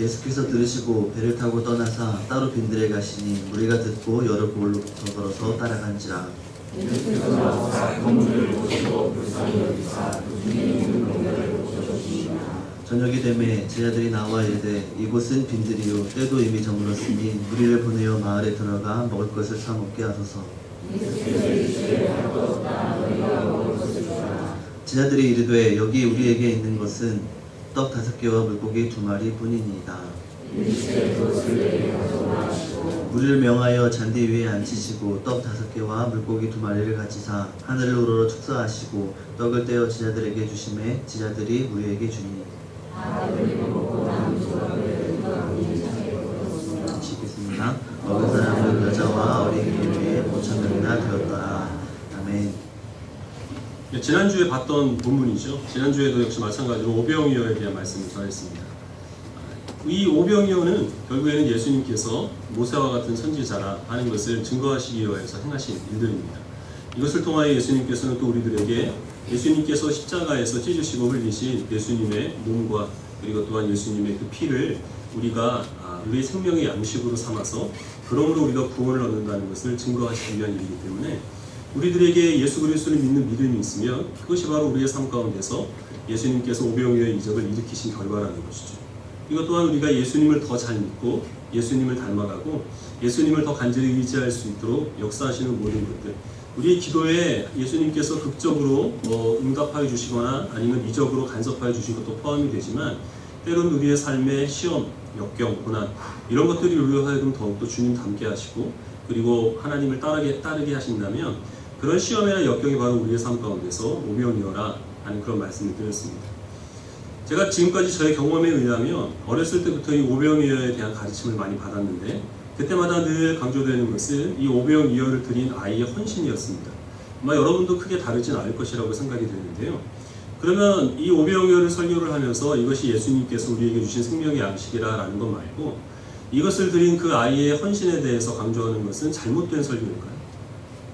예수께서 들으시고 배를 타고 떠나사 따로 빈들에 가시니 무리가 듣고 여러 보울로부터 걸어서 따라간지라. 저녁이 되매 제자들이 나와 이르되 이곳은 빈들이요 때도 이미 저물었으니 무리를 보내어 마을에 들어가 먹을 것을 사 먹게 하소서. 제자들이 이르되 여기 우리에게 있는 것은 떡 5개와 물고기 2마리 뿐이니이다. 무리를 명하여 잔디 위에 앉히시고 떡 5개와 물고기 2마리를 가지사 하늘을 우러러 축사하시고 떡을 떼어 제자들에게 주시매 제자들이 무리에게 주니. 시겠습니다. 먹은 사람은 여자와 어린이를 위해 5,000명이나 되었더라. 아멘. 지난주에 봤던 본문이죠. 지난주에도 역시 마찬가지로 오병이어에 대한 말씀을 전했습니다. 이 오병이어는 결국에는 예수님께서 모세와 같은 선지자라 하는 것을 증거하시기 위해서 행하신 일들입니다. 이것을 통하여 예수님께서는 또 우리들에게 예수님께서 십자가에서 찢으시고 흘리신 예수님의 몸과 그리고 또한 예수님의 그 피를 우리가 우리의 생명의 양식으로 삼아서 그러므로 우리가 구원을 얻는다는 것을 증거하시기 위한 일이기 때문에 우리들에게 예수 그리스도를 믿는 믿음이 있으면 그것이 바로 우리의 삶 가운데서 예수님께서 오병이어의 이적을 일으키신 결과라는 것이죠. 이것 또한 우리가 예수님을 더 잘 믿고 예수님을 닮아가고 예수님을 더 간절히 의지할 수 있도록 역사하시는 모든 것들, 우리의 기도에 예수님께서 극적으로 응답하여 주시거나 아니면 이적으로 간섭하여 주신 것도 포함이 되지만 때로는 우리의 삶의 시험, 역경, 고난 이런 것들이 우리로 하여금 더욱더 주님 닮게 하시고 그리고 하나님을 따르게 하신다면 그런 시험이나 역경이 바로 우리의 삶 가운데서 오병이어라 하는 그런 말씀을 드렸습니다. 제가 지금까지 저의 경험에 의하면 어렸을 때부터 이 오병이어에 대한 가르침을 많이 받았는데 그때마다 늘 강조되는 것은 이 오병이어를 드린 아이의 헌신이었습니다. 아마 여러분도 크게 다르진 않을 것이라고 생각이 되는데요. 그러면 이 오병이어를 설교를 하면서 이것이 예수님께서 우리에게 주신 생명의 양식이라는 것 말고 이것을 드린 그 아이의 헌신에 대해서 강조하는 것은 잘못된 설교일까요?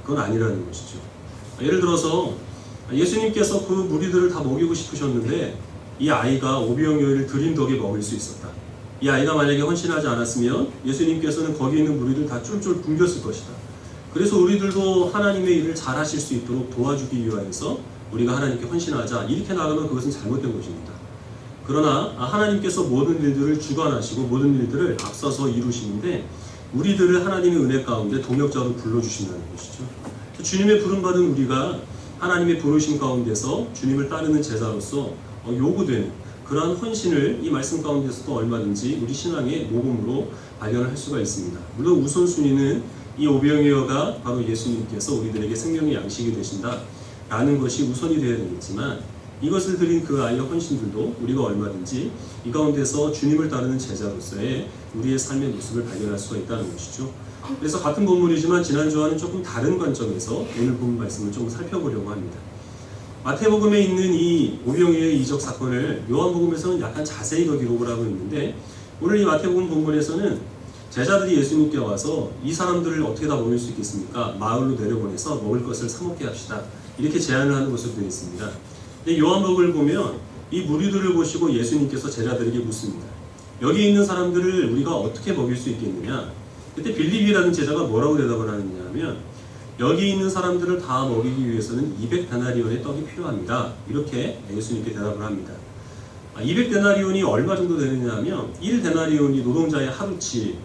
그건 아니라는 것이죠. 예를 들어서 예수님께서 그 무리들을 다 먹이고 싶으셨는데 이 아이가 오병이어를 드린 덕에 먹일 수 있었다. 이 아이가 만약에 헌신하지 않았으면 예수님께서는 거기 있는 무리들 다 쫄쫄 굶겼을 것이다. 그래서 우리들도 하나님의 일을 잘 하실 수 있도록 도와주기 위하여서 우리가 하나님께 헌신하자 이렇게 나가면 그것은 잘못된 것입니다. 그러나 하나님께서 모든 일들을 주관하시고 모든 일들을 앞서서 이루시는데 우리들을 하나님의 은혜 가운데 동역자로 불러주신다는 것이죠. 주님의 부름받은 우리가 하나님의 부르심 가운데서 주님을 따르는 제자로서 요구되는 그러한 헌신을 이 말씀 가운데서도 얼마든지 우리 신앙의 모범으로 발견을 할 수가 있습니다. 물론 우선순위는 이 오병이어가 바로 예수님께서 우리들에게 생명의 양식이 되신다라는 것이 우선이 되어야 되겠지만 이것을 드린 그 아이의 헌신들도 우리가 얼마든지 이 가운데서 주님을 따르는 제자로서의 우리의 삶의 모습을 발견할 수가 있다는 것이죠. 그래서 같은 본문이지만 지난주와는 조금 다른 관점에서 오늘 본 말씀을 좀 살펴보려고 합니다. 마태복음에 있는 이 오병이어의 이적 사건을 요한복음에서는 약간 자세히 더 기록을 하고 있는데 오늘 이 마태복음 본문에서는 제자들이 예수님께 와서 이 사람들을 어떻게 다 먹일 수 있겠습니까? 마을로 내려보내서 먹을 것을 사 먹게 합시다. 이렇게 제안을 하는 것으로 되어 있습니다. 근데 요한복음을 보면 이 무리들을 보시고 예수님께서 제자들에게 묻습니다. 여기 있는 사람들을 우리가 어떻게 먹일 수 있겠느냐? 그때 빌립이라는 제자가 뭐라고 대답을 하느냐 하면 여기 있는 사람들을 다 먹이기 위해서는 200데나리온의 떡이 필요합니다. 이렇게 예수님께 대답을 합니다. 200데나리온이 얼마 정도 되느냐 하면 1데나리온이 노동자의 하루치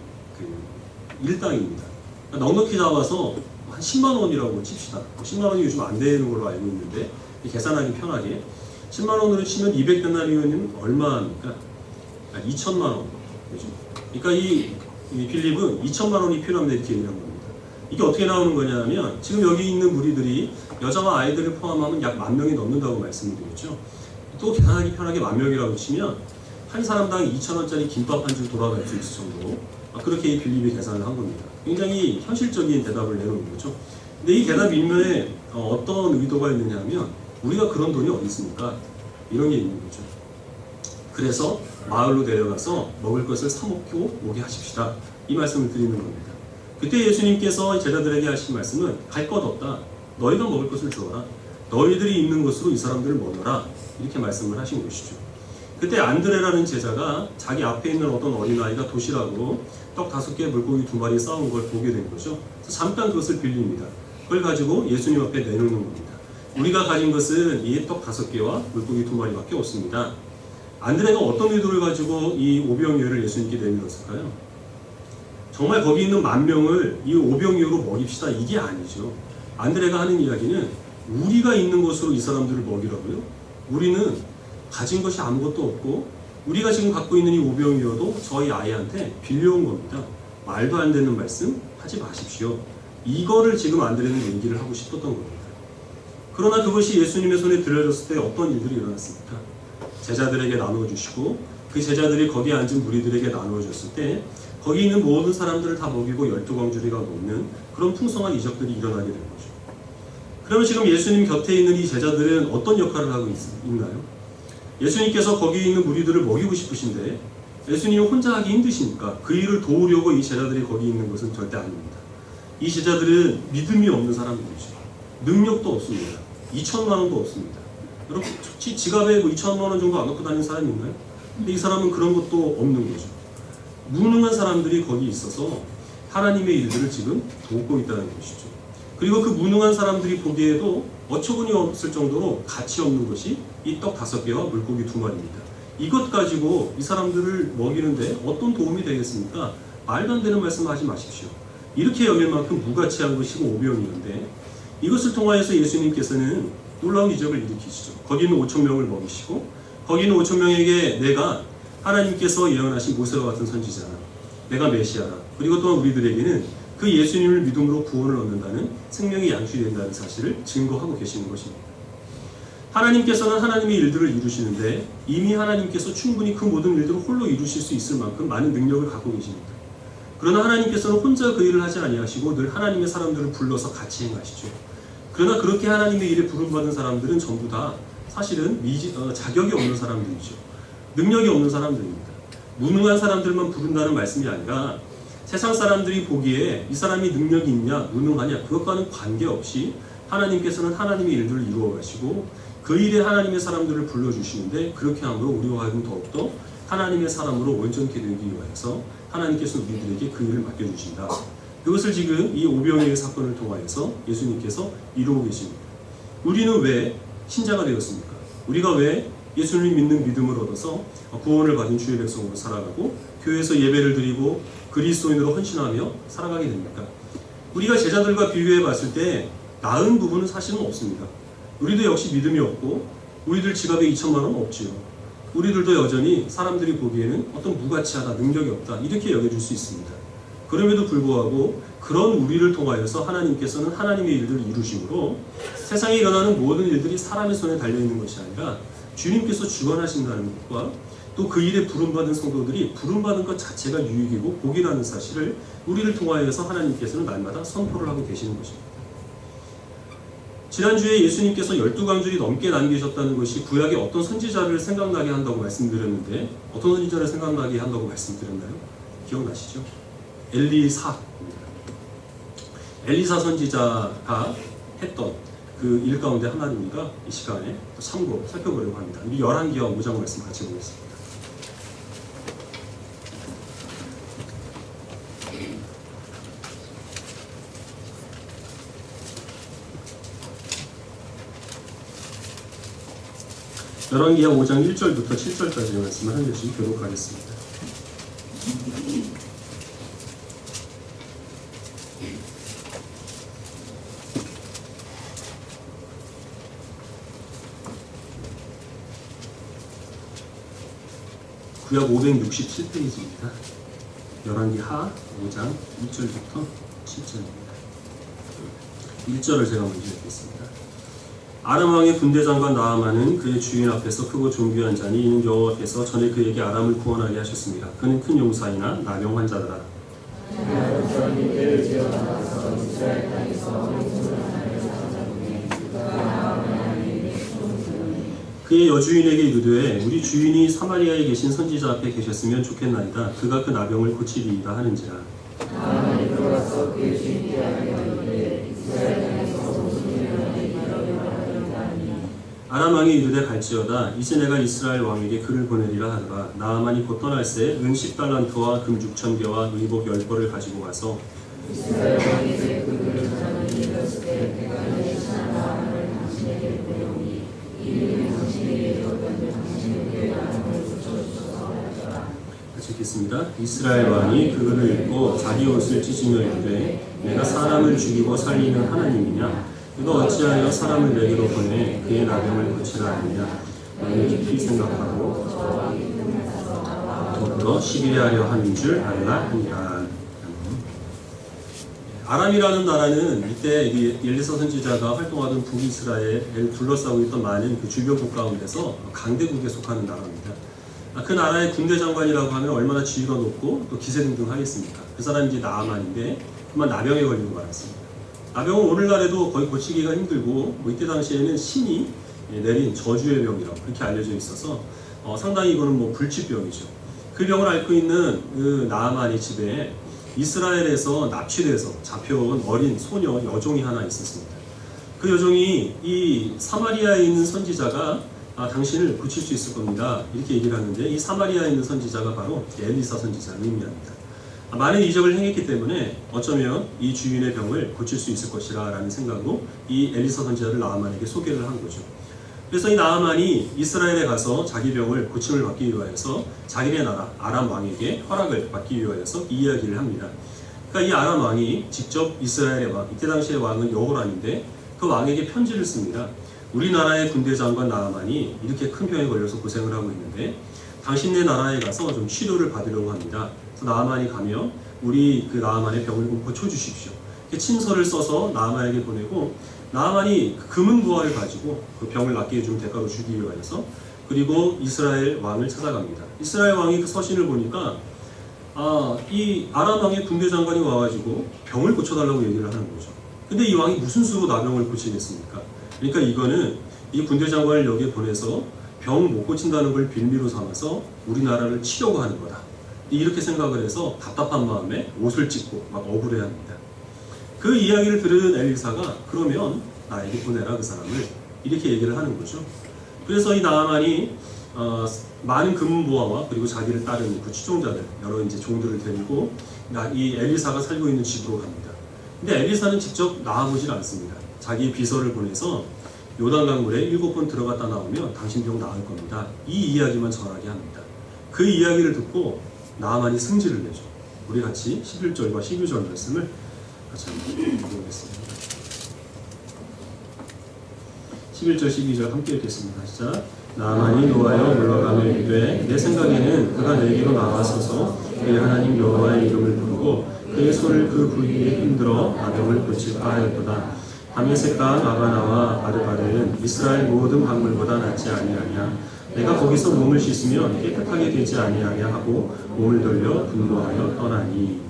일당입니다. 넉넉히 잡아서 한 10만 원이라고 칩시다. 10만 원이 요즘 안 되는 걸로 알고 있는데 계산하기 편하게 10만 원으로 치면 200데나리온이면 얼마입니까? 2천만 원. 그렇죠? 그러니까 이 빌립은 2천만 원이 필요합니다. 이렇게 얘기한 겁니다. 이게 어떻게 나오는 거냐 하면 지금 여기 있는 무리들이 여자와 아이들을 포함하면 약 10,000명이 넘는다고 말씀드렸죠. 또 계산하기 편하게 10,000명이라고 치면 한 사람당 2,000원짜리 김밥 한 줄 돌아갈 수 있을 정도로 그렇게 이 빌립이 계산을 한 겁니다. 굉장히 현실적인 대답을 내놓은 거죠. 근데 이 대답 일면에 어떤 의도가 있느냐 하면 우리가 그런 돈이 어디 있습니까? 이런 게 있는 거죠. 그래서 마을로 내려가서 먹을 것을 사 먹고 오게 하십시다. 이 말씀을 드리는 겁니다. 그때 예수님께서 제자들에게 하신 말씀은 갈 것 없다. 너희가 먹을 것을 주어라. 너희들이 있는 것으로 이 사람들을 먹여라. 이렇게 말씀을 하신 것이죠. 그때 안드레라는 제자가 자기 앞에 있는 어떤 어린아이가 도시락으로 떡 5개, 물고기 2마리 싸운 걸 보게 된 거죠. 그래서 잠깐 그것을 빌립니다. 그걸 가지고 예수님 앞에 내놓는 겁니다. 우리가 가진 것은 이 떡 5개와 물고기 2마리밖에 없습니다. 안드레가 어떤 의도를 가지고 이 오병이어를 예수님께 내밀었을까요? 정말 거기 있는 10,000명을 이 오병이어로 먹입시다, 이게 아니죠. 안드레가 하는 이야기는 우리가 있는 것으로 이 사람들을 먹이라고요. 우리는 가진 것이 아무것도 없고 우리가 지금 갖고 있는 이 오병이어도 저희 아이한테 빌려온 겁니다. 말도 안 되는 말씀 하지 마십시오. 이거를 지금 안드레는 얘기를 하고 싶었던 겁니다. 그러나 그것이 예수님의 손에 들려졌을 때 어떤 일들이 일어났습니까? 제자들에게 나누어 주시고 그 제자들이 거기에 앉은 무리들에게 나누어 줬을 때 거기 있는 모든 사람들을 다 먹이고 12광주리가 넘는 그런 풍성한 이적들이 일어나게 된 거죠. 그러면 지금 예수님 곁에 있는 이 제자들은 어떤 역할을 하고 있나요? 예수님께서 거기 있는 무리들을 먹이고 싶으신데 예수님이 혼자 하기 힘드시니까 그 일을 도우려고 이 제자들이 거기 있는 것은 절대 아닙니다. 이 제자들은 믿음이 없는 사람들이죠. 능력도 없습니다. 2,000만 원도 없습니다. 여러분 지갑에 2,000만 원 정도 안 갖고 다니는 사람이 있나요? 근데 이 사람은 그런 것도 없는 거죠. 무능한 사람들이 거기 있어서 하나님의 일들을 지금 돕고 있다는 것이죠. 그리고 그 무능한 사람들이 보기에도 어처구니 없을 정도로 가치 없는 것이 이 떡 5개와 물고기 2마리입니다. 이것 가지고 이 사람들을 먹이는데 어떤 도움이 되겠습니까? 말도 안 되는 말씀 하지 마십시오. 이렇게 여길 만큼 무가치한 것이 오병이어인데 이것을 통하여서 예수님께서는 놀라운 이적을 일으키시죠. 거기 있는 5,000명을 먹이시고 거기 있는 5,000명에게 내가 하나님께서 예언하신 모세와 같은 선지자라, 내가 메시아라, 그리고 또한 우리들에게는 그 예수님을 믿음으로 구원을 얻는다는 생명이 양식된다는 사실을 증거하고 계시는 것입니다. 하나님께서는 하나님의 일들을 이루시는데 이미 하나님께서 충분히 그 모든 일들을 홀로 이루실 수 있을 만큼 많은 능력을 갖고 계십니다. 그러나 하나님께서는 혼자 그 일을 하지 아니하시고 늘 하나님의 사람들을 불러서 같이 행하시죠. 그러나 그렇게 하나님의 일에 부름받은 사람들은 전부 다 사실은 자격이 없는 사람들이죠. 능력이 없는 사람들입니다. 무능한 사람들만 부른다는 말씀이 아니라 세상 사람들이 보기에 이 사람이 능력이 있냐 무능하냐 그것과는 관계없이 하나님께서는 하나님의 일들을 이루어 가시고 그 일에 하나님의 사람들을 불러주시는데 그렇게 함으로 우리와 하여금 더욱더 하나님의 사람으로 온전케 되기 위해서 하나님께서 우리들에게 그 일을 맡겨주신다. 그것을 지금 이 오병이어의 사건을 통하여서 예수님께서 이루고 계십니다. 우리는 왜 신자가 되었습니까? 우리가 왜 예수님 믿는 믿음을 얻어서 구원을 받은 주의 백성으로 살아가고 교회에서 예배를 드리고 그리스도인으로 헌신하며 살아가게 됩니까? 우리가 제자들과 비교해 봤을 때 나은 부분은 사실은 없습니다. 우리도 역시 믿음이 없고 우리들 지갑에 2,000만 원 없지요. 우리들도 여전히 사람들이 보기에는 어떤 무가치하다, 능력이 없다 이렇게 여겨질 수 있습니다. 그럼에도 불구하고 그런 우리를 통하여서 하나님께서는 하나님의 일들을 이루심으로 세상에 일어나는 모든 일들이 사람의 손에 달려있는 것이 아니라 주님께서 주관하신다는 것과 또 그 일에 부름받은 성도들이 부름받은 것 자체가 유익이고 복이라는 사실을 우리를 통하여서 하나님께서는 날마다 선포를 하고 계시는 것입니다. 지난주에 예수님께서 12광주리 넘게 남기셨다는 것이 구약의 어떤 선지자를 생각나게 한다고 말씀드렸는데 어떤 선지자를 생각나게 한다고 말씀드렸나요? 기억나시죠? 엘리사입니다. 엘리사 선지자가 했던 그 일 가운데 하나입니다. 이 시간에 참고 살펴보려고 합니다. 우리 열왕기와 5장 말씀 같이 보겠습니다. 열왕기하 5장 1절부터 7절까지의 말씀을 한 절씩 교독하겠습니다. 구약 567페이지입니다. 열왕기하 5장 1절부터 7절입니다. 1절을 제가 먼저 읽겠습니다. 아람 왕의 군대장관 나아만은 그의 주인 앞에서 크고 존귀한 자니 이는 여호와께서 전에 그에게 아람을 구원하게 하셨습니다. 그는 큰 용사이나 나병 환자더라. 그의 여주인에게 이르되 우리 주인이 사마리아에 계신 선지자 앞에 계셨으면 좋겠나이다. 그가 그 나병을 고치리이다 하는지라. 나아만이 들어가서 그의 주인께 아뢰어 이르되 이스라엘 땅에서 무슨 일을 하니 이러려고 하더니 아람 왕이 이르되 갈지어다 이제 내가 이스라엘 왕에게 그를 보내리라 하더라. 나아만이 곧 떠날새 은 10달란트와 금 6,000개와 의복 10벌을 가지고 가서 이스라엘 왕에게 그들을 전하니 이르시되 내가 내 친한 나아만을 당신에게 보내오니 이는 당신에게 이르건대 당신에게 나음을 붙여주소서 하였더라. 같이 읽겠습니다. 이스라엘 왕이 그를 읽고 자기 옷을 찢으며 이르되 내가 사람을 죽이고 살리는 하나님이냐? 그가 어찌하여 사람을 내게로 보내 그의 나병을 고치라 하느냐? 나는 깊이 생각하고 더불어 시비하려 하는 줄 알라 하니라. 아람이라는 나라는 이때 엘리사 선지자가 활동하던 북이스라엘을 둘러싸고 있던 많은 그 주변국 가운데서 강대국에 속하는 나라입니다. 그 나라의 군대 장관이라고 하면 얼마나 지위가 높고 또 기세등등하겠습니까? 그 사람이 이제 나아만인데 그만 나병에 걸리고 말았습니다. 나병은 오늘날에도 거의 고치기가 힘들고 뭐 이때 당시에는 신이 내린 저주의 병이라고 그렇게 알려져 있어서 상당히 이거는 뭐 불치병이죠. 그 병을 앓고 있는 그 나아만의 집에 이스라엘에서 납치돼서 잡혀온 어린 소녀 여종이 하나 있었습니다. 그 여종이 이 사마리아에 있는 선지자가 당신을 고칠 수 있을 겁니다. 이렇게 얘기를 하는데 이 사마리아에 있는 선지자가 바로 엘리사 선지자를 의미합니다. 많은 이적을 행했기 때문에 어쩌면 이 주인의 병을 고칠 수 있을 것이라 라는 생각으로 이 엘리사 선지자를 나아만에게 소개를 한 거죠. 그래서 이 나아만이 이스라엘에 가서 자기 병을 고침을 받기 위하여서 자기네 나라 아람 왕에게 허락을 받기 위하여서 이 이야기를 합니다. 그러니까 이 아람 왕이 직접 이스라엘의 왕, 이때 당시의 왕은 여호람인데 그 왕에게 편지를 씁니다. 우리나라의 군대 장관 나아만이 이렇게 큰 병에 걸려서 고생을 하고 있는데 당신네 나라에 가서 좀 치료를 받으려고 합니다. 그래서 나아만이 가면 우리 그 나아만의 병을 좀 고쳐주십시오. 이렇게 친서를 써서 나아만에게 보내고 나아만이 금은 부화를 가지고 그 병을 낫게 해주는 대가로 주기 위하여서 그리고 이스라엘 왕을 찾아갑니다. 이스라엘 왕이 그 서신을 보니까 이 아람 왕의 군대 장관이 와가지고 병을 고쳐달라고 얘기를 하는 거죠. 근데 이 왕이 무슨 수로 나병을 고치겠습니까? 그러니까 이거는 이 군대 장관을 여기에 보내서 병 못 고친다는 걸 빌미로 삼아서 우리나라를 치려고 하는 거다. 이렇게 생각을 해서 답답한 마음에 옷을 찢고 막 억울해합니다. 그 이야기를 들은 엘리사가 그러면 나에게 보내라 그 사람을 이렇게 얘기를 하는 거죠. 그래서 이 나아만이 많은 금부화와 그리고 자기를 따르는 그 추종자들 여러 이제 종들을 데리고 이 엘리사가 살고 있는 집으로 갑니다. 근데 엘리사는 직접 나아보질 않습니다. 자기 비서를 보내서 요단강물에 7번 들어갔다 나오면 당신 병 나을 겁니다. 이 이야기만 전하게 합니다. 그 이야기를 듣고 나아만이 승질을 내죠. 우리 같이 11절과 12절 말씀을 같이 한번 읽어보겠습니다. 11절 12절 함께 읽겠습니다. 시작. 나아만이 노하여 물러가며 이르되 내 생각에는 그가 내게로 나와서서 그의 하나님 여호와의 이름을 부르고 그의 손을 그 부위에 흔들어 나병을 고칠까 하였도다. 다메섹과 아바나와 아르바르는 이스라엘 모든 강물보다 낫지 아니하냐. 내가 거기서 몸을 씻으면 깨끗하게 되지 아니하냐 하고 몸을 돌려 분노하여 떠나니.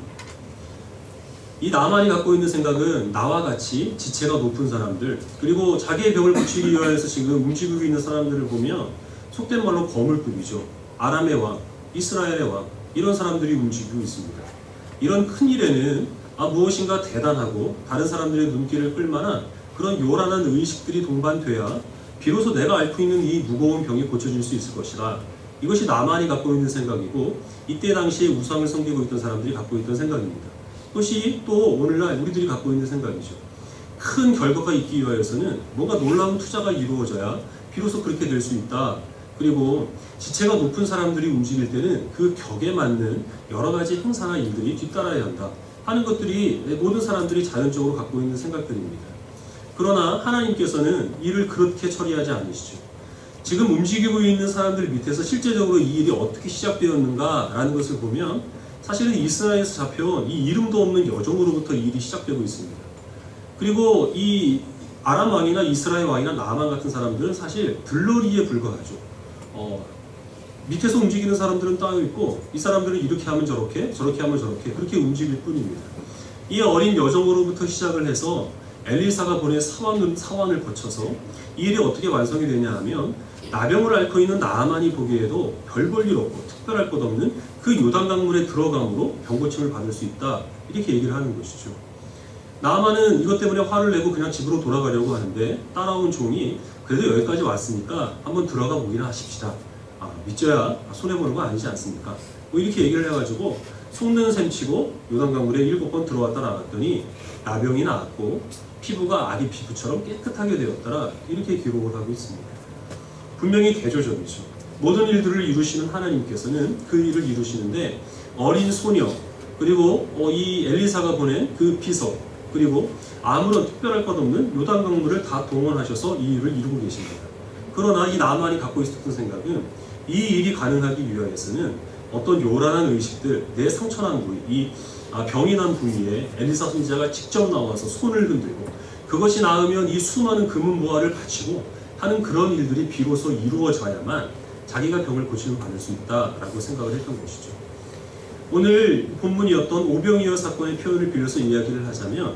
이 나아만이 갖고 있는 생각은 나와 같이 지체가 높은 사람들 그리고 자기의 병을 고치기 위하여서 지금 움직이고 있는 사람들을 보면 속된 말로 거물급이죠. 아람의 왕, 이스라엘의 왕 이런 사람들이 움직이고 있습니다. 이런 큰 일에는 무엇인가 대단하고 다른 사람들의 눈길을 끌만한 그런 요란한 의식들이 동반돼야 비로소 내가 앓고 있는 이 무거운 병이 고쳐질 수 있을 것이다. 이것이 나만이 갖고 있는 생각이고 이때 당시에 우상을 섬기고 있던 사람들이 갖고 있던 생각입니다. 그것이 또 오늘날 우리들이 갖고 있는 생각이죠. 큰 결과가 있기 위하여서는 뭔가 놀라운 투자가 이루어져야 비로소 그렇게 될 수 있다. 그리고 지체가 높은 사람들이 움직일 때는 그 격에 맞는 여러 가지 행사나 일들이 뒤따라야 한다 하는 것들이 모든 사람들이 자연적으로 갖고 있는 생각들입니다. 그러나 하나님께서는 일을 그렇게 처리하지 않으시죠. 지금 움직이고 있는 사람들 밑에서 실제적으로 이 일이 어떻게 시작되었는가라는 것을 보면 사실은 이스라엘에서 잡혀온 이 이름도 없는 여종으로부터 이 일이 시작되고 있습니다. 그리고 이 아람 왕이나 이스라엘 왕이나 나아만 같은 사람들은 사실 들러리에 불과하죠. 밑에서 움직이는 사람들은 따로 있고 이 사람들은 이렇게 하면 저렇게 저렇게 하면 저렇게 그렇게 움직일 뿐입니다. 이 어린 여종으로부터 시작을 해서 엘리사가 보낸 사원을 거쳐서 이 일이 어떻게 완성이 되냐 하면 나병을 앓고 있는 나아만이 보기에도 별 볼 일 없고 특별할 것 없는 그 요단강물에 들어감으로 병고침을 받을 수 있다 이렇게 얘기를 하는 것이죠. 나아만은 이것 때문에 화를 내고 그냥 집으로 돌아가려고 하는데 따라온 종이 그래도 여기까지 왔으니까 한번 들어가 보기나 하십시다. 믿져야 손해보는 거 아니지 않습니까? 뭐 이렇게 얘기를 해가지고 속는 셈 치고 요단강물에 7번 들어갔다 나갔더니 나병이 나았고 피부가 아기 피부처럼 깨끗하게 되었더라. 이렇게 기록을 하고 있습니다. 분명히 대조적이죠. 모든 일들을 이루시는 하나님께서는 그 일을 이루시는데 어린 소녀 그리고 이 엘리사가 보낸 그 비서 그리고 아무런 특별할 것 없는 요단강물을 다 동원하셔서 이 일을 이루고 계십니다. 그러나 이 나만이 갖고 있었던 생각은 이 일이 가능하기 위하여서는 어떤 요란한 의식들, 내 상처난 부위, 이 병이 난 부위에 엘리사 선지자가 직접 나와서 손을 흔들고 그것이 나으면 이 수많은 금은 보화를 바치고 하는 그런 일들이 비로소 이루어져야만 자기가 병을 고침을 받을 수 있다라고 생각을 했던 것이죠. 오늘 본문이었던 오병이어 사건의 표현을 빌려서 이야기를 하자면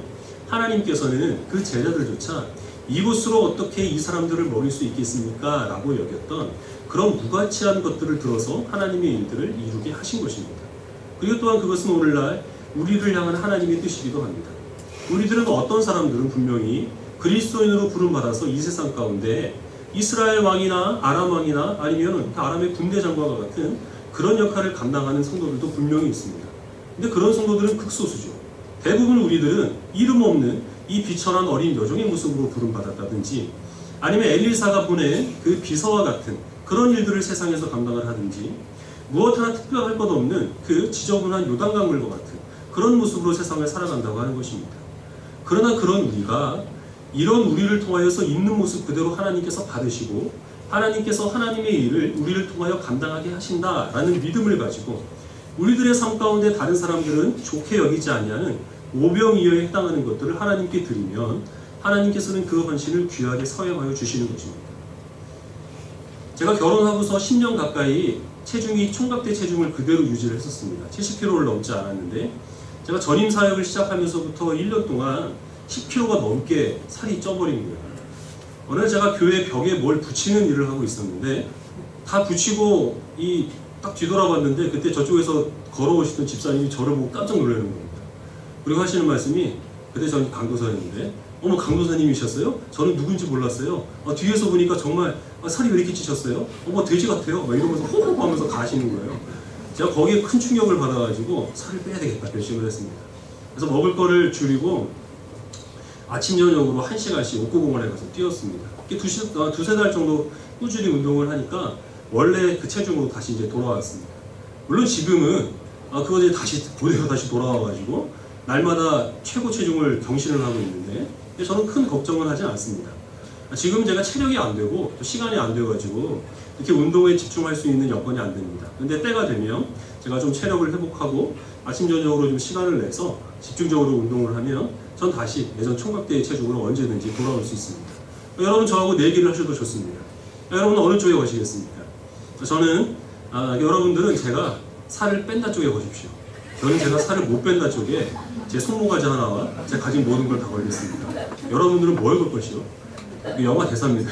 하나님께서는 그 제자들조차 이곳으로 어떻게 이 사람들을 먹일 수 있겠습니까? 라고 여겼던 그런 무가치한 것들을 들어서 하나님의 일들을 이루게 하신 것입니다. 그리고 또한 그것은 오늘날 우리를 향한 하나님의 뜻이기도 합니다. 우리들은 어떤 사람들은 분명히 그리스도인으로 부름받아서 이 세상 가운데 이스라엘 왕이나 아람 왕이나 아니면 아람의 군대 장관과 같은 그런 역할을 감당하는 성도들도 분명히 있습니다. 근데 그런 성도들은 극소수죠. 대부분 우리들은 이름 없는 이 비천한 어린 여종의 모습으로 부름받았다든지 아니면 엘리사가 보낸 그 비서와 같은 그런 일들을 세상에서 감당을 하든지 무엇 하나 특별할 것 없는 그 지저분한 요단강물과 같은 그런 모습으로 세상을 살아간다고 하는 것입니다. 그러나 그런 우리가 이런 우리를 통하여서 있는 모습 그대로 하나님께서 받으시고 하나님께서 하나님의 일을 우리를 통하여 감당하게 하신다라는 믿음을 가지고 우리들의 삶 가운데 다른 사람들은 좋게 여기지 아니하는 오병이어에 해당하는 것들을 하나님께 드리면 하나님께서는 그 헌신을 귀하게 사용하여 주시는 것입니다. 제가 결혼하고서 10년 가까이 체중이 총각대 체중을 그대로 유지를 했었습니다. 70kg를 넘지 않았는데 제가 전임 사역을 시작하면서부터 1년 동안 10kg가 넘게 살이 쪄버린 거예요. 어느 날 제가 교회 벽에 뭘 붙이는 일을 하고 있었는데 다 붙이고 딱 뒤돌아봤는데 그때 저쪽에서 걸어오시던 집사님이 저를 보고 깜짝 놀라는 겁니다. 그리고 하시는 말씀이 그때 전 강도사였는데 어머 강도사님이셨어요? 저는 누군지 몰랐어요. 뒤에서 보니까 정말 살이 왜 이렇게 찌셨어요? 어머 돼지 같아요. 막 이러면서 호호호 하면서 가시는 거예요. 제가 거기에 큰 충격을 받아가지고 살을 빼야 되겠다 결심을 했습니다. 그래서 먹을 거를 줄이고 아침 저녁으로 1시간씩 옥구공원에 가서 뛰었습니다. 두세 달 정도 꾸준히 운동을 하니까 원래 그 체중으로 다시 이제 돌아왔습니다. 물론 지금은 그거 이제 다시 그대로 다시 돌아와가지고 날마다 최고 체중을 경신을 하고 있는데 저는 큰 걱정을 하지 않습니다. 지금 제가 체력이 안 되고 또 시간이 안 돼가지고 이렇게 운동에 집중할 수 있는 여건이 안 됩니다. 근데 때가 되면 제가 좀 체력을 회복하고 아침 저녁으로 좀 시간을 내서 집중적으로 운동을 하면 전 다시 예전 총각대의 체중으로 언제든지 돌아올 수 있습니다. 여러분 저하고 내기를 하셔도 좋습니다. 여러분은 어느 쪽에 거시겠습니까? 저는 여러분들은 제가 살을 뺀다 쪽에 거십시오. 저는 제가 살을 못 뺀다 쪽에 제 손모가지 하나와 제가 가진 모든 걸 다 걸겠습니다. 여러분들은 뭘 걸 것이요? 이거 영화 대사입니다.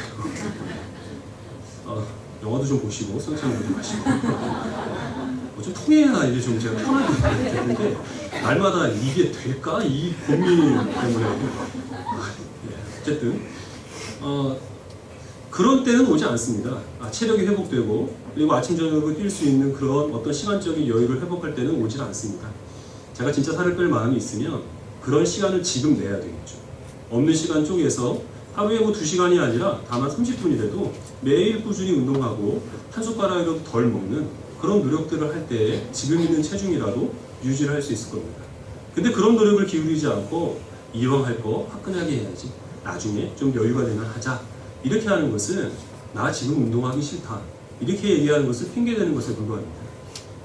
영화도 좀 보시고 성찬 보지 마시고 좀 통해야 이게 좀 제가 편하게 됐는데 날마다 이게 될까? 이 고민 때문에 어쨌든 그런 때는 오지 않습니다. 체력이 회복되고 그리고 아침 저녁으로 뛸 수 있는 그런 어떤 시간적인 여유를 회복할 때는 오지 않습니다. 제가 진짜 살을 뺄 마음이 있으면 그런 시간을 지금 내야 되겠죠. 없는 시간 쪽에서 하루에 2시간이 아니라 다만 30분이라도 매일 꾸준히 운동하고 한 숟가락이라도 덜 먹는 그런 노력들을 할 때 지금 있는 체중이라도 유지를 할 수 있을 겁니다. 근데 그런 노력을 기울이지 않고 이왕 할 거 화끈하게 해야지 나중에 좀 여유가 되면 하자 이렇게 하는 것은 나 지금 운동하기 싫다 이렇게 얘기하는 것을 핑계대는 것에 불과합니다.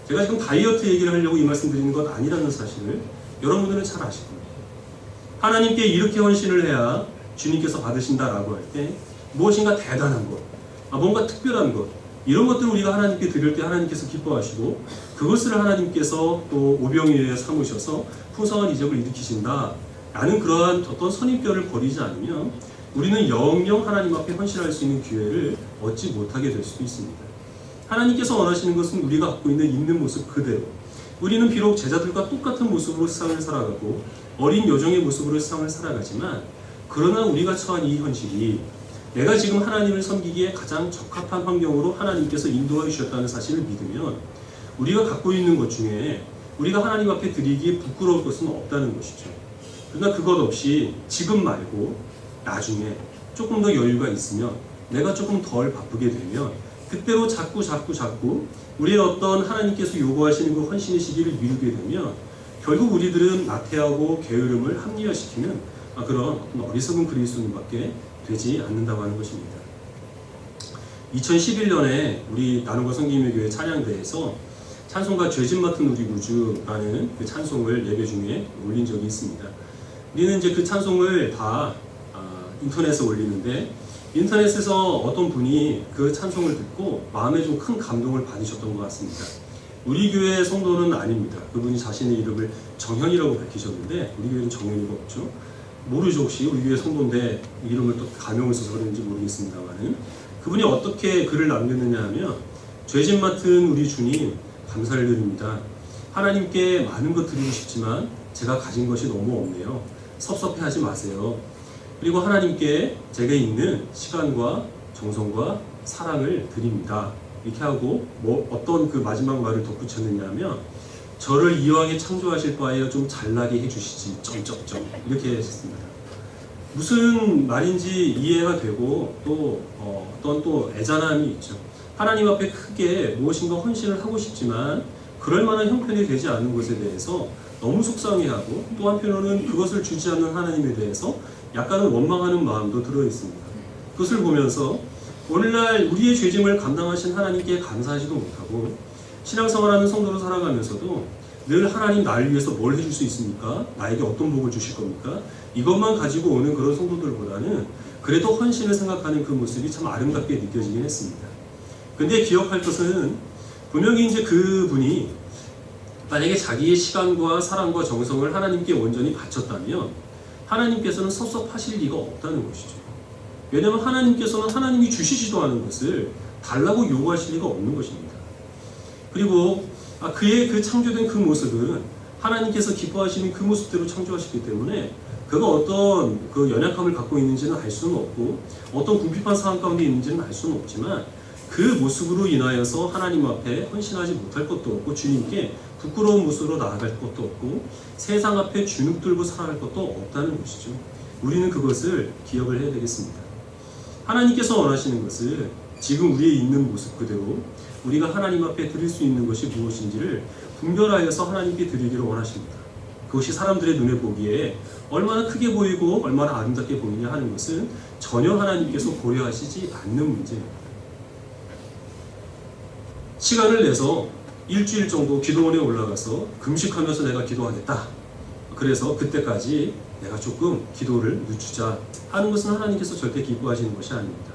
제가 지금 다이어트 얘기를 하려고 이 말씀 드리는 것 아니라는 사실을 여러분들은 잘 아실 겁니다. 하나님께 이렇게 헌신을 해야 주님께서 받으신다라고 할 때 무엇인가 대단한 것, 뭔가 특별한 것 이런 것들을 우리가 하나님께 드릴 때 하나님께서 기뻐하시고 그것을 하나님께서 또 오병이어에 삼으셔서 풍성한 이적을 일으키신다 라는 그러한 어떤 선입견을 버리지 않으면 우리는 영영 하나님 앞에 헌신할 수 있는 기회를 얻지 못하게 될 수도 있습니다. 하나님께서 원하시는 것은 우리가 갖고 있는 모습 그대로 우리는 비록 제자들과 똑같은 모습으로 세상을 살아가고 어린 여종의 모습으로 세상을 살아가지만 그러나 우리가 처한 이 현실이 내가 지금 하나님을 섬기기에 가장 적합한 환경으로 하나님께서 인도해 주셨다는 사실을 믿으면 우리가 갖고 있는 것 중에 우리가 하나님 앞에 드리기에 부끄러울 것은 없다는 것이죠. 그러나 그것 없이 지금 말고 나중에 조금 더 여유가 있으면 내가 조금 덜 바쁘게 되면 그때로 자꾸 우리의 어떤 하나님께서 요구하시는 그 헌신의 시기를 미루게 되면 결국 우리들은 나태하고 게으름을 합리화시키는 그런 어리석은 그리스도인밖에 되지 않는다고 하는 것입니다. 2011년에 우리 나눔과 성김의 교회 찬양대에서 찬송가 죄짐 맡은 우리 구주라는 그 찬송을 예배 중에 올린 적이 있습니다. 우리는 이제 그 찬송을 다 인터넷에 올리는데 인터넷에서 어떤 분이 그 찬송을 듣고 마음에 좀 큰 감동을 받으셨던 것 같습니다. 우리 교회 성도는 아닙니다. 그분이 자신의 이름을 정현이라고 밝히셨는데 우리 교회는 정현이가 없죠. 모르죠. 혹시 우리 교회 성도인데 이름을 또 가명을 써서 그런지 모르겠습니다만은 그분이 어떻게 글을 남겼느냐 하면 죄짐 맡은 우리 주님 감사를 드립니다. 하나님께 많은 것 드리고 싶지만 제가 가진 것이 너무 없네요. 섭섭해하지 마세요. 그리고 하나님께 제게 있는 시간과 정성과 사랑을 드립니다. 이렇게 하고 어떤 그 마지막 말을 덧붙였느냐 하면 저를 이왕에 창조하실 바에야 좀 잘나게 해주시지 이렇게 하셨습니다. 무슨 말인지 이해가 되고 또 어떤 또 애잔함이 있죠. 하나님 앞에 크게 무엇인가 헌신을 하고 싶지만 그럴 만한 형편이 되지 않는 것에 대해서 너무 속상해하고 또 한편으로는 그것을 주지 않는 하나님에 대해서 약간은 원망하는 마음도 들어 있습니다. 그것을 보면서 오늘날 우리의 죄짐을 감당하신 하나님께 감사하지도 못하고 신앙생활하는 성도로 살아가면서도 늘 하나님 나를 위해서 뭘 해줄 수 있습니까? 나에게 어떤 복을 주실 겁니까? 이것만 가지고 오는 그런 성도들보다는 그래도 헌신을 생각하는 그 모습이 참 아름답게 느껴지긴 했습니다. 근데 기억할 것은 분명히 이제 그분이 만약에 자기의 시간과 사랑과 정성을 하나님께 온전히 바쳤다면 하나님께서는 섭섭하실 리가 없다는 것이죠. 왜냐하면 하나님께서는 하나님이 주시지도 않은 것을 달라고 요구하실 리가 없는 것입니다. 그리고 그의 그 창조된 그 모습은 하나님께서 기뻐하시는 그 모습대로 창조하셨기 때문에 그가 어떤 그 연약함을 갖고 있는지는 알 수는 없고 어떤 궁핍한 상황 가운데 있는지는 알 수는 없지만 그 모습으로 인하여서 하나님 앞에 헌신하지 못할 것도 없고 주님께 부끄러운 모습으로 나아갈 것도 없고 세상 앞에 주눅 들고 살아갈 것도 없다는 것이죠. 우리는 그것을 기억을 해야 되겠습니다. 하나님께서 원하시는 것을 지금 우리의 있는 모습 그대로 우리가 하나님 앞에 드릴 수 있는 것이 무엇인지를 분별하여서 하나님께 드리기를 원하십니다. 그것이 사람들의 눈에 보기에 얼마나 크게 보이고 얼마나 아름답게 보이냐 하는 것은 전혀 하나님께서 고려하시지 않는 문제입니다. 시간을 내서 일주일 정도 기도원에 올라가서 금식하면서 내가 기도하겠다. 그래서 그때까지 내가 조금 기도를 늦추자 하는 것은 하나님께서 절대 기뻐하시는 것이 아닙니다.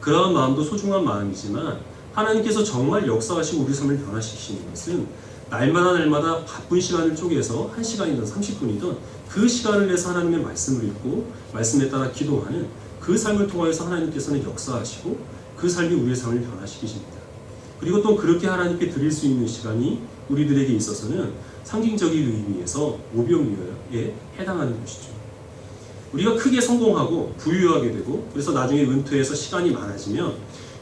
그러한 마음도 소중한 마음이지만 하나님께서 정말 역사하시고 우리 삶을 변화시키시는 것은 날마다 바쁜 시간을 쪼개서 1시간이든 30분이든 그 시간을 내서 하나님의 말씀을 읽고 말씀에 따라 기도하는 그 삶을 통하여서 하나님께서는 역사하시고 그 삶이 우리의 삶을 변화시키십니다. 그리고 또 그렇게 하나님께 드릴 수 있는 시간이 우리들에게 있어서는 상징적인 의미에서 오병이어에 해당하는 것이죠. 우리가 크게 성공하고 부유하게 되고 그래서 나중에 은퇴해서 시간이 많아지면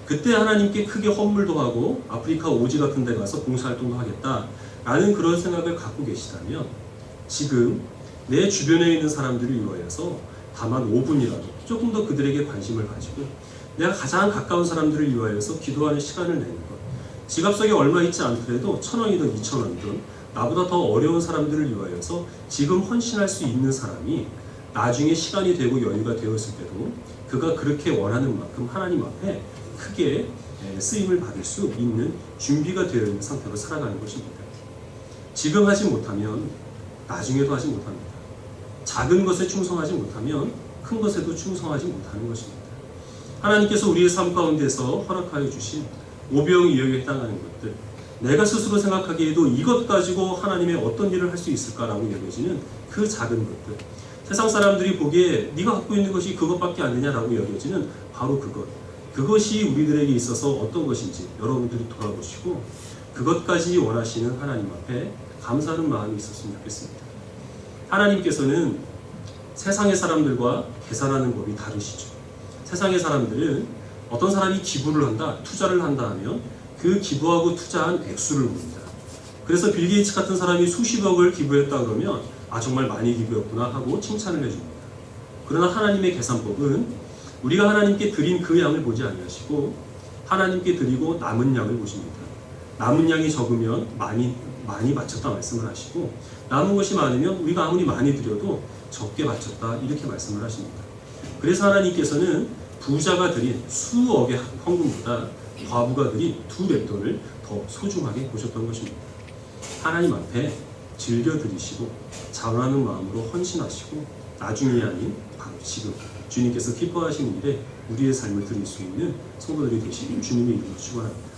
그때 하나님께 크게 헌물도 하고 아프리카 오지 같은 데 가서 봉사활동도 하겠다라는 그런 생각을 갖고 계시다면 지금 내 주변에 있는 사람들을 위하여서 다만 5분이라도 조금 더 그들에게 관심을 가지고 내가 가장 가까운 사람들을 위하여서 기도하는 시간을 내는 것, 지갑 속에 얼마 있지 않더라도 1,000원이든 2,000원이든 나보다 더 어려운 사람들을 위하여서 지금 헌신할 수 있는 사람이 나중에 시간이 되고 여유가 되었을 때도 그가 그렇게 원하는 만큼 하나님 앞에 크게 쓰임을 받을 수 있는 준비가 되어 있는 상태로 살아가는 것입니다. 지금 하지 못하면 나중에도 하지 못합니다. 작은 것에 충성하지 못하면 큰 것에도 충성하지 못하는 것입니다. 하나님께서 우리의 삶 가운데서 허락하여 주신 오병이어에 해당하는 것들, 내가 스스로 생각하기에도 이것 가지고 하나님의 어떤 일을 할 수 있을까라고 여겨지는 그 작은 것들, 세상 사람들이 보기에 네가 갖고 있는 것이 그것밖에 안 되냐라고 여겨지는 바로 그것이 우리들에게 있어서 어떤 것인지 여러분들이 돌아보시고 그것까지 원하시는 하나님 앞에 감사하는 마음이 있었으면 좋겠습니다. 하나님께서는 세상의 사람들과 계산하는 법이 다르시죠. 세상의 사람들은 어떤 사람이 기부를 한다, 투자를 한다 하면 그 기부하고 투자한 액수를 봅니다. 그래서 빌 게이츠 같은 사람이 수십억을 기부했다 그러면 정말 많이 기부했구나 하고 칭찬을 해줍니다. 그러나 하나님의 계산법은 우리가 하나님께 드린 그 양을 보지 아니하시고 하나님께 드리고 남은 양을 보십니다. 남은 양이 적으면 많이 바쳤다 말씀을 하시고, 남은 것이 많으면 우리가 아무리 많이 드려도 적게 바쳤다 이렇게 말씀을 하십니다. 그래서 하나님께서는 부자가 드린 수억의 헌금보다 과부가 드린 2렙돈을 더 소중하게 보셨던 것입니다. 하나님 앞에 즐겨 드리시고 자원하는 마음으로 헌신하시고 나중이 아닌 바로 지금 주님께서 기뻐하시는 일에 우리의 삶을 드릴 수 있는 성도들이 되시길 주님의 이름으로 축원합니다.